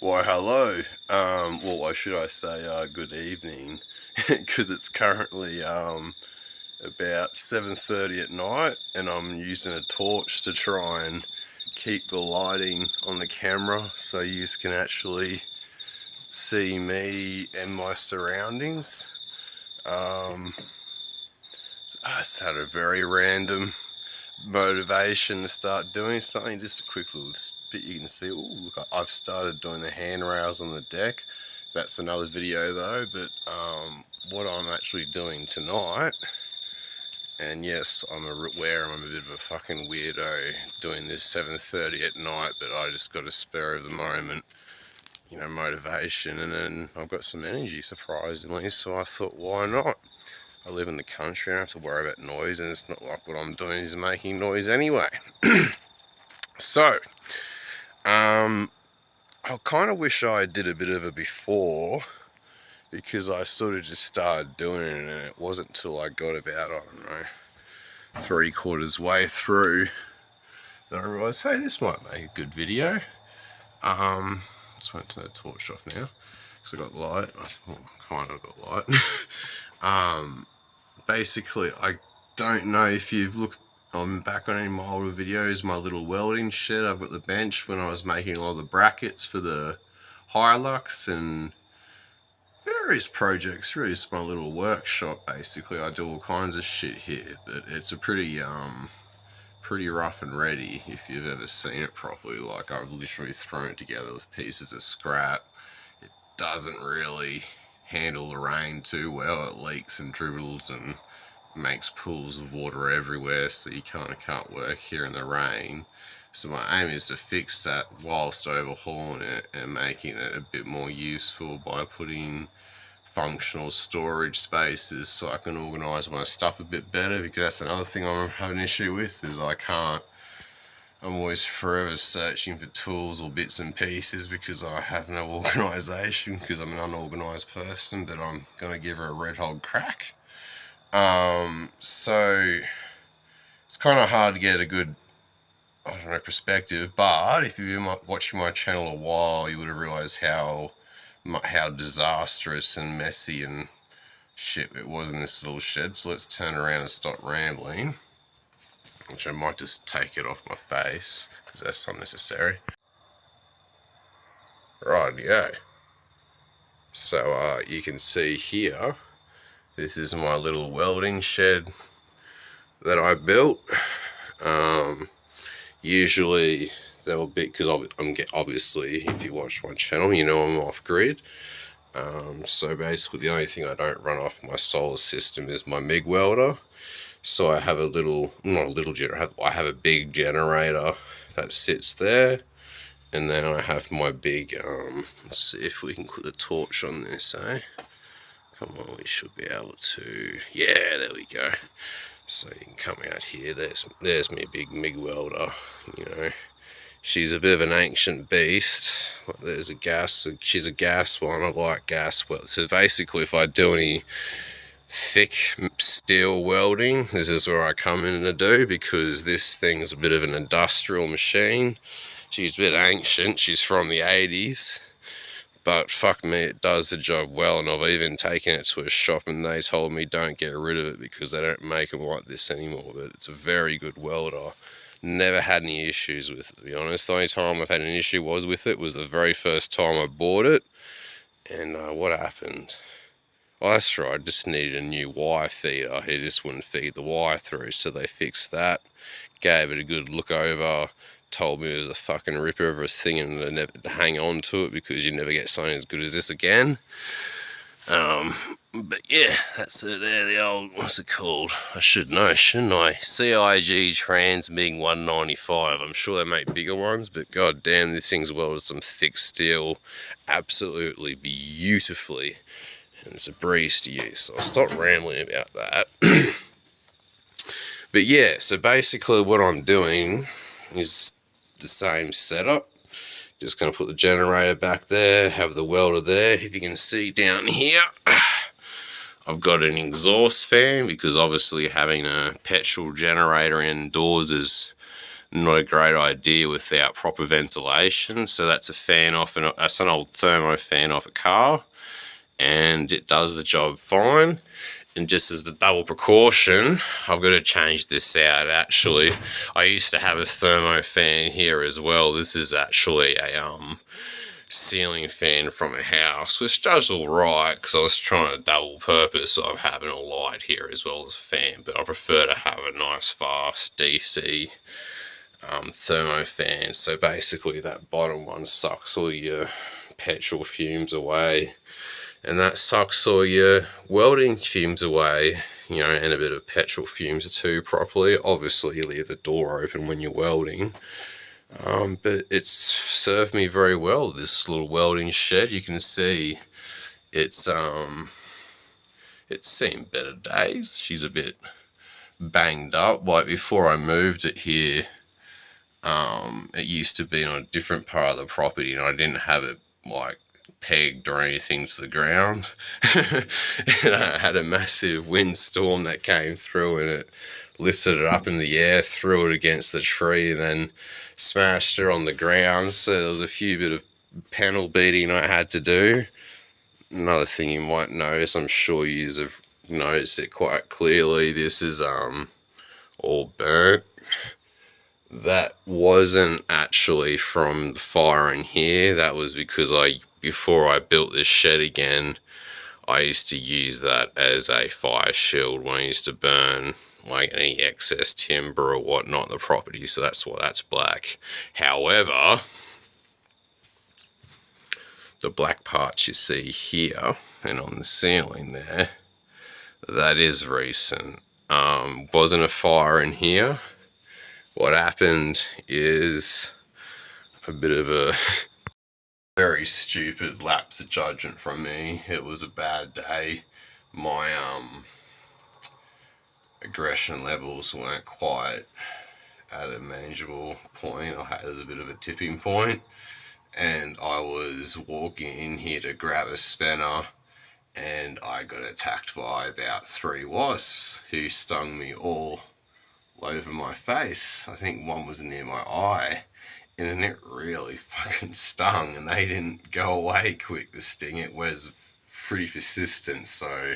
Why, hello. Well, why should I say good evening? Because it's currently about 7:30 at night, and I'm using a torch to try and keep the lighting on the camera so you can actually see me and my surroundings. So I just had a very random motivation to start doing something. Just a quick little bit you can see. Oh, look, I've started doing the handrails on the deck. That's another video though, but what I'm actually doing tonight, and yes, I'm aware I'm a bit of a fucking weirdo doing this 7:30 at night, but I just got a spur of the moment, motivation, and then I've got some energy, surprisingly, so I thought, why not? I live in the country, I don't have to worry about noise, and it's not like what I'm doing is making noise anyway. So, I kind of wish I did a bit of it before, because I sort of just started doing it, and it wasn't until I got about, I don't know, 3/4 way through that I realised, hey, this might make a good video. Just went to turn the torch off now, because I got light. Well, kind of got light. Basically, I don't know if you've looked back on any of my older videos, my little welding shed. I've got the bench when I was making all the brackets for the Hilux and various projects. Really just my little workshop, basically. I do all kinds of shit here, but it's a pretty rough and ready if you've ever seen it properly. Like, I've literally thrown it together with pieces of scrap. It doesn't really handle the rain too well. It leaks and dribbles and makes pools of water everywhere, so you kind of can't work here in the rain. So my aim is to fix that whilst overhauling it and making it a bit more useful by putting functional storage spaces so I can organise my stuff a bit better, because that's another thing I'm having an issue with, is I'm always forever searching for tools or bits and pieces because I have no organisation, because I'm an unorganised person, but I'm going to give her a red hot crack. So it's kind of hard to get a good, perspective, but if you've been watching my channel a while, you would have realised how disastrous and messy and shit it was in this little shed. So let's turn around and stop rambling, which I might just take it off my face because that's unnecessary. Rightio. So you can see here, this is my little welding shed that I built. Usually they'll be, because obviously if you watch my channel, you know I'm off grid. So basically the only thing I don't run off my solar system is my MIG welder. So I have I have a big generator that sits there, and then I have my big, let's see if we can put the torch on this, eh? Come on, we should be able to, yeah, there we go. So you can come out here, there's my big MIG welder, She's a bit of an ancient beast. There's she's a gas one, I like gas welds. So basically if I do any thick steel welding, this is where I come in to do, because this thing's a bit of an industrial machine. She's a bit ancient, she's from the 80s. But fuck me, it does the job well, and I've even taken it to a shop and they told me don't get rid of it because they don't make them like this anymore. But it's a very good welder. Never had any issues with it, to be honest. The only time I've had an issue was the very first time I bought it. And what happened? Oh, that's right, I just needed a new wire feeder. It just wouldn't feed the wire through, so they fixed that. Gave it a good look over. Told me it was a fucking ripper of a thing and to never hang on to it because you never get something as good as this again. But yeah, that's it there, the old, what's it called? I should know, shouldn't I? CIG Transmig 195. I'm sure they make bigger ones, but god damn, this thing's welded some thick steel absolutely beautifully. And it's a breeze to use, so I'll stop rambling about that. But yeah, so basically what I'm doing is the same setup. Just going to put the generator back there, have the welder there. If you can see down here, I've got an exhaust fan, because obviously having a petrol generator indoors is not a great idea without proper ventilation. So that's a fan off, and that's an old thermo fan off a car, and it does the job fine. And just as the double precaution, I've got to change this out. Actually, I used to have a thermo fan here as well. This is actually a ceiling fan from a house, which does all right because I was trying to double purpose of having a light here as well as a fan, but I prefer to have a nice fast DC thermo fan. So basically that bottom one sucks all your petrol fumes away, and that sucks all your welding fumes away, you know, and a bit of petrol fumes too properly. Obviously you leave the door open when you're welding. But it's served me very well, this little welding shed. You can see it's seen better days. She's a bit banged up. Like before I moved it here, it used to be on a different part of the property and I didn't have it like pegged or anything to the ground. And I had a massive windstorm that came through and it lifted it up in the air, threw it against the tree, and then smashed her on the ground. So there was a few bit of panel beating I had to do. Another thing you might notice, I'm sure you have noticed it quite clearly, this is all burnt. That wasn't actually from the fire in here. That was because before I built this shed again, I used to use that as a fire shield when I used to burn like any excess timber or whatnot in the property, so that's why that's black. However, the black parts you see here and on the ceiling there, that is recent. Wasn't a fire in here. What happened is a bit of a very stupid lapse of judgment from me. It was a bad day. My aggression levels weren't quite at a manageable point. There was a bit of a tipping point, and I was walking in here to grab a spanner, and I got attacked by about 3 wasps who stung me all over my face. I think one was near my eye, and it really fucking stung, and they didn't go away quick, the sting. It was pretty persistent, so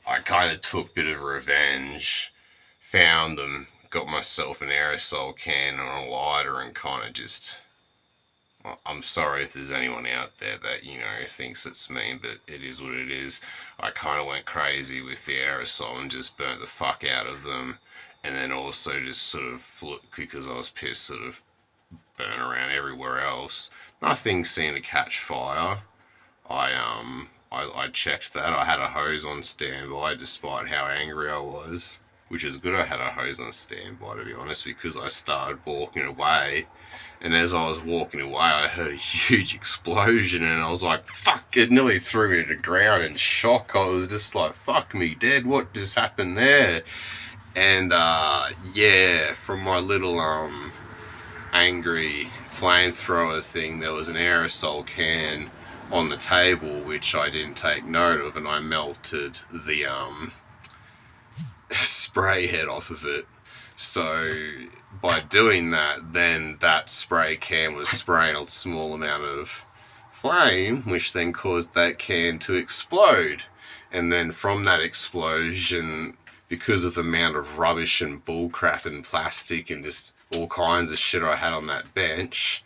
I kind of took a bit of revenge, found them, got myself an aerosol can and a lighter, and kind of just, I'm sorry if there's anyone out there that, you know, thinks it's mean, but it is what it is. I kind of went crazy with the aerosol and just burnt the fuck out of them, and then also just sort of, because I was pissed, sort of burn around everywhere else. Nothing seemed to catch fire. I checked that. I had a hose on standby despite how angry I was, which is good I had a hose on standby, to be honest, because I started walking away, and as I was walking away I heard a huge explosion, and I was like, fuck, it nearly threw me to the ground in shock. I was just like, fuck me dead, what just happened there? And yeah, from my little angry flamethrower thing, there was an aerosol can on the table which I didn't take note of, and I melted the spray head off of it. So by doing that, then that spray can was spraying a small amount of flame, which then caused that can to explode. And then from that explosion, because of the amount of rubbish and bullcrap and plastic and just all kinds of shit I had on that bench,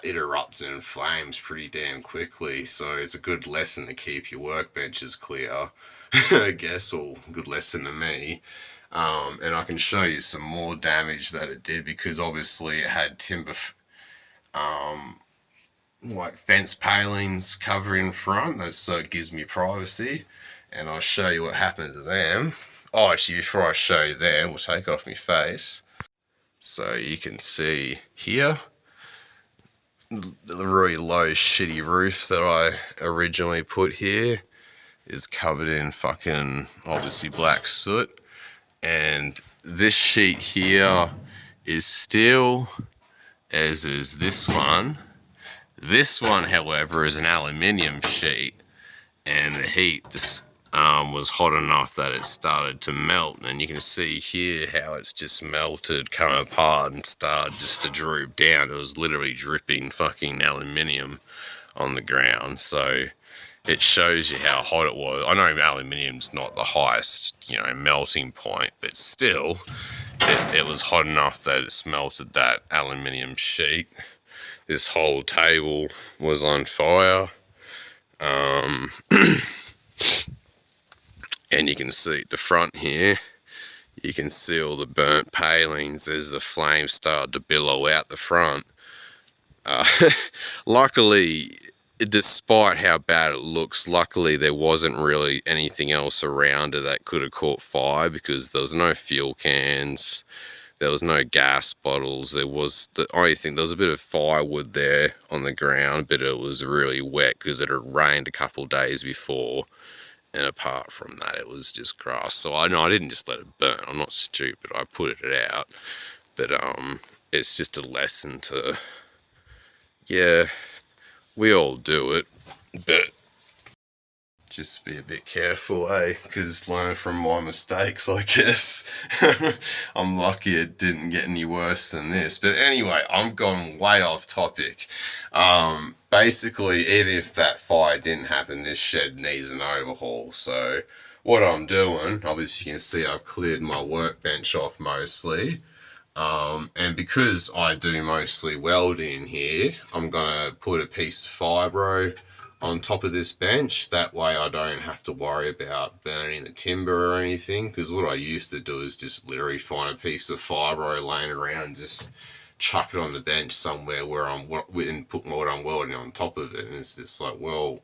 it erupted in flames pretty damn quickly. So it's a good lesson to keep your workbenches clear, I guess, or good lesson to me. And I can show you some more damage that it did, because obviously it had timber, like fence palings covering in front, so it gives me privacy. And I'll show you what happened to them. Oh, actually, before I show you them, we'll take off my face. So you can see here, the really low shitty roof that I originally put here is covered in fucking obviously black soot. And this sheet here is steel, as is this one. This one, however, is an aluminium sheet, and the heat just was hot enough that it started to melt, and you can see here how it's just melted, come apart, and started just to droop down. It was literally dripping fucking aluminium on the ground, so it shows you how hot it was. I know aluminium's not the highest, melting point, but still, it was hot enough that it smelted that aluminium sheet. This whole table was on fire. And you can see at the front here, you can see all the burnt palings as the flames started to billow out the front. Luckily, despite how bad it looks, luckily there wasn't really anything else around it that could have caught fire, because there was no fuel cans, there was no gas bottles. There was the only thing, there was a bit of firewood there on the ground, but it was really wet because it had rained a couple of days before. And apart from that, it was just grass. So I know I didn't just let it burn. I'm not stupid. I put it out. But it's just a lesson to, yeah, we all do it, but just be a bit careful, eh? Because learn from my mistakes, I guess. I'm lucky it didn't get any worse than this. But anyway, I've gone way off topic. Basically, even if that fire didn't happen, this shed needs an overhaul. So what I'm doing, obviously you can see I've cleared my workbench off mostly. And because I do mostly welding here, I'm going to put a piece of fibro on top of this bench. That way I don't have to worry about burning the timber or anything, because what I used to do is just literally find a piece of fibro laying around and just chuck it on the bench somewhere where and put what I'm welding on top of it. And it's just like, well,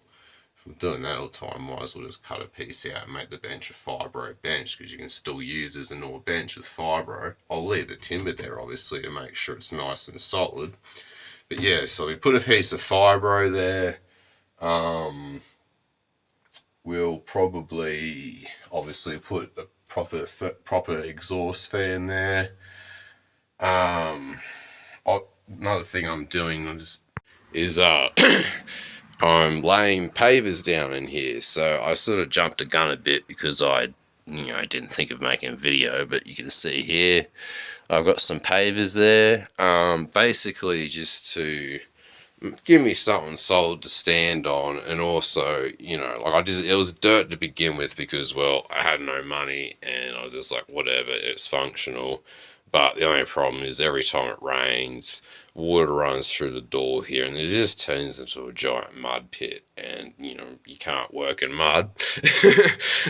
if I'm doing that all the time, I might as well just cut a piece out and make the bench a fibro bench, because you can still use it as a normal bench with fibro. I'll leave the timber there obviously to make sure it's nice and solid. But yeah, so we put a piece of fibro there. We'll probably obviously put the proper exhaust fan there. Another thing I'm doing is I'm laying pavers down in here. So I sort of jumped the gun a bit because I didn't think of making a video, but you can see here I've got some pavers there. Basically just to give me something solid to stand on, and also, it was dirt to begin with because, well, I had no money and I was just like, whatever, it's functional. But the only problem is every time it rains, water runs through the door here and it just turns into a giant mud pit, and you can't work in mud.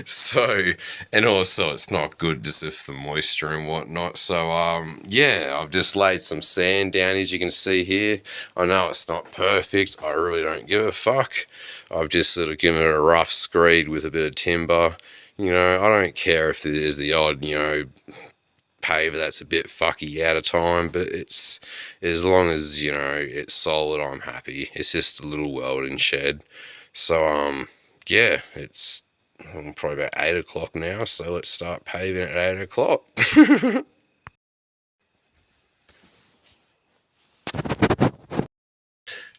So, and also it's not good just with the moisture and whatnot. So yeah, I've just laid some sand down, as you can see here. I know it's not perfect, I really don't give a fuck. I've just sort of given it a rough screed with a bit of timber. I don't care if there's the odd paver that's a bit fucky out of time, but it's, as long as it's solid, I'm happy. It's just a little welding shed. So yeah, it's probably about 8 o'clock now, so let's start paving at 8 o'clock.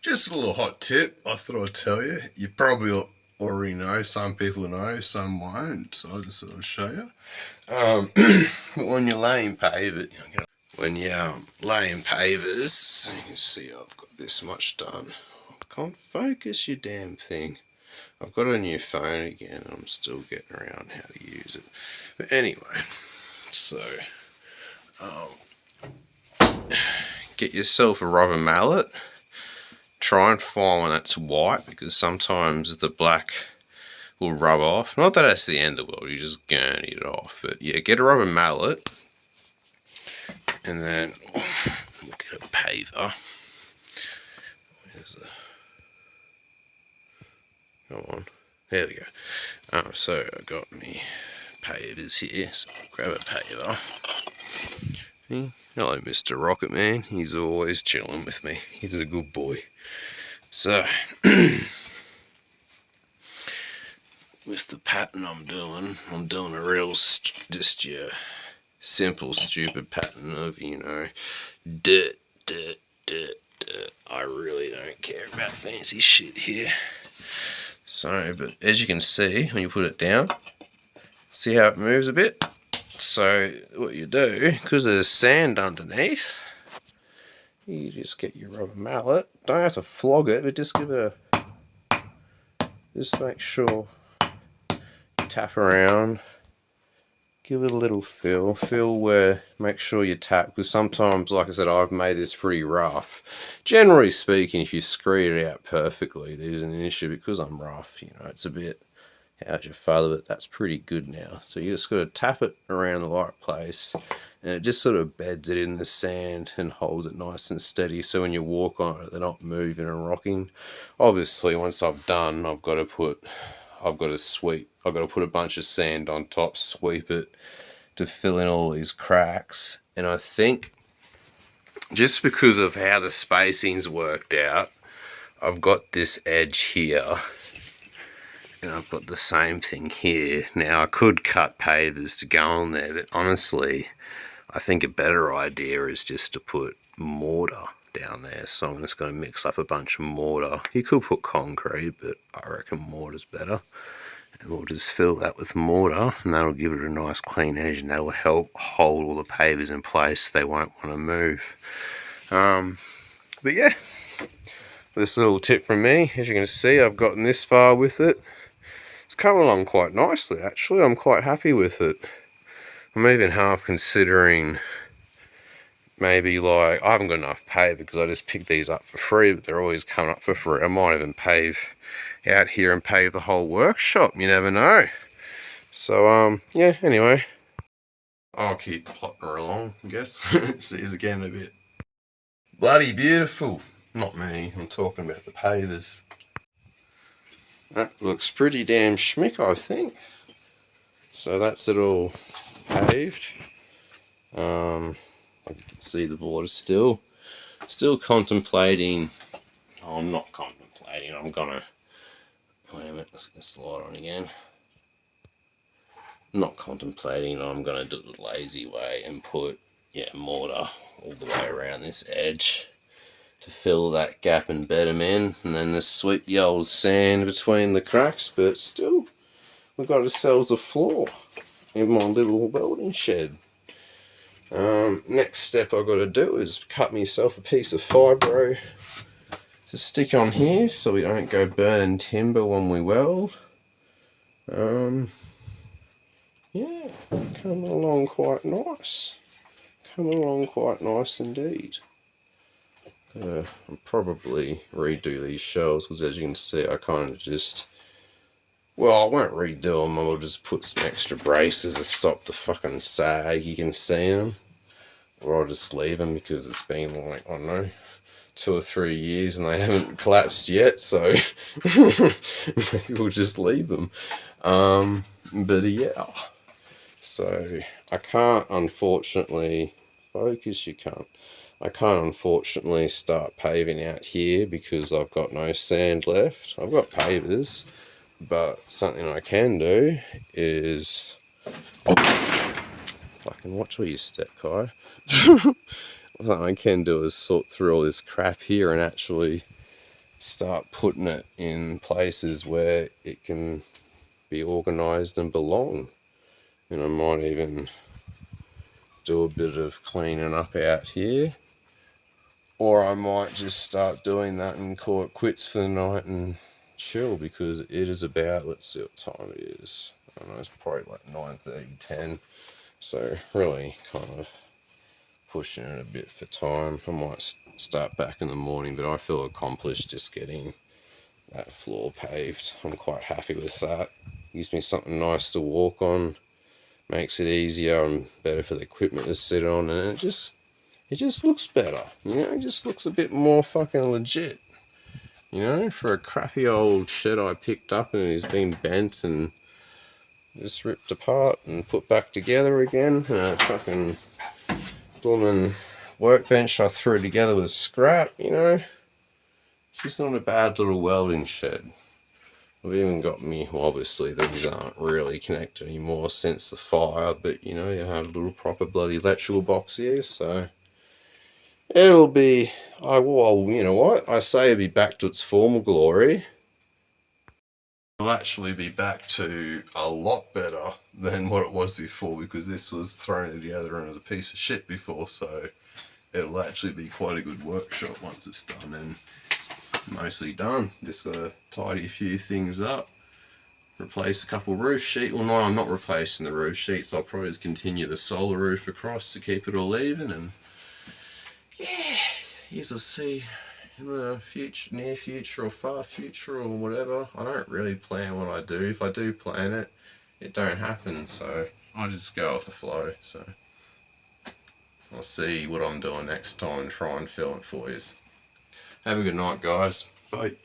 Just a little hot tip I thought I'd tell you. You probably already know, some people know, some won't, so I'll just sort of show you. When you're laying pavers, laying pavers, you can see I've got this much done. I can't focus, you damn thing. I've got a new phone again and I'm still getting around how to use it. But anyway, so get yourself a rubber mallet. Try and find one that's white, because sometimes the black will rub off. Not that that's the end of the world, you just gurney it off. But yeah, get a rubber mallet, and then we'll get a paver. Where's the... Come on. There we go. So I got me pavers here, so I'll grab a paver. Hello, Mr. Rocket Man. He's always chilling with me. He's a good boy. So, with the pattern I'm doing a real just your simple, stupid pattern of, dirt, dirt, dirt, dirt. I really don't care about fancy shit here. So, but as you can see, when you put it down, see how it moves a bit? So what you do, because there's sand underneath, you just get your rubber mallet. Don't have to flog it, but just give it a, just make sure you tap around, give it a little feel where, make sure you tap, because sometimes, like I said, I've made this pretty rough. Generally speaking, if you screed it out perfectly, there isn't an issue. Because I'm rough, you know, it's a bit, how'd you father it? That's pretty good now. So you just got to tap it around the right place, and it just sort of beds it in the sand and holds it nice and steady, so when you walk on it, they're not moving and rocking. Obviously, once I've done, I've got to put a bunch of sand on top, sweep it to fill in all these cracks. And I think just because of how the spacing's worked out, I've got this edge here, and I've got the same thing here. Now, I could cut pavers to go on there, but honestly, I think a better idea is just to put mortar down there. So I'm just going to mix up a bunch of mortar. You could put concrete, but I reckon mortar's better. And we'll just fill that with mortar, and that'll give it a nice clean edge, and that'll help hold all the pavers in place so they won't want to move. But yeah, this little tip from me, as you can see, I've gotten this far with it. It's come along quite nicely, actually. I'm quite happy with it. I'm even half considering maybe, like, I haven't got enough paver because I just picked these up for free, but they're always coming up for free. I might even pave out here and pave the whole workshop. You never know. So, yeah, anyway, I'll keep plotting her along, I guess. See you again in a bit. Bloody beautiful. Not me, I'm talking about the pavers. That looks pretty damn schmick, I think. So that's it all paved. Like you can see, the border still contemplating. Oh, I'm not contemplating. I'm gonna, wait a minute, let's get the slide on again. Not contemplating. I'm gonna do it the lazy way and put, yeah, mortar all the way around this edge to fill that gap and bed them in, and then just sweep the old sand between the cracks. But still, we've got ourselves a floor in my little welding shed. Next step I've got to do is cut myself a piece of fibro to stick on here so we don't go burning timber when we weld. Yeah, coming along quite nice. Coming along quite nice indeed. I'll probably redo these shelves, because as you can see, I kind of just, well, I won't redo them. I'll just put some extra braces to stop the fucking sag you can see in them. Or I'll just leave them because it's been like, I don't know, 2 or 3 years and they haven't collapsed yet, so maybe we'll just leave them. But yeah, so I can't, unfortunately, focus, you can't. I can't, unfortunately, start paving out here because I've got no sand left. I've got pavers, but something I can do is, fucking watch where you step, Kai. What I can do is sort through all this crap here and actually start putting it in places where it can be organised and belong. And I might even do a bit of cleaning up out here, or I might just start doing that and call it quits for the night and chill, because it is about, let's see what time it is. I don't know, it's probably like 9:30, 10. So really kind of pushing it a bit for time. I might start back in the morning, but I feel accomplished just getting that floor paved. I'm quite happy with that. Gives me something nice to walk on, makes it easier and better for the equipment to sit on, and it just looks better, you know. It just looks a bit more fucking legit, you know, for a crappy old shed I picked up and it's been bent and just ripped apart and put back together again. And a fucking blooming workbench I threw together with scrap, you know. It's just not a bad little welding shed. I've even got me, well, obviously these aren't really connected anymore since the fire, but you know, you had a little proper bloody electrical box here, so it'll be, well, you know what, I say it'll be back to its former glory. It'll actually be back to a lot better than what it was before, because this was thrown together and was a piece of shit before, so it'll actually be quite a good workshop once it's done and mostly done. Just got to tidy a few things up, replace a couple roof sheets. Well, no, I'm not replacing the roof sheets. I'll probably just continue the solar roof across to keep it all even, and yeah, you'll see in the future, near future or far future or whatever. I don't really plan what I do. If I do plan it, it don't happen, so I just go off the flow. So I'll see what I'm doing next time and try and film it for you. Have a good night, guys. Bye.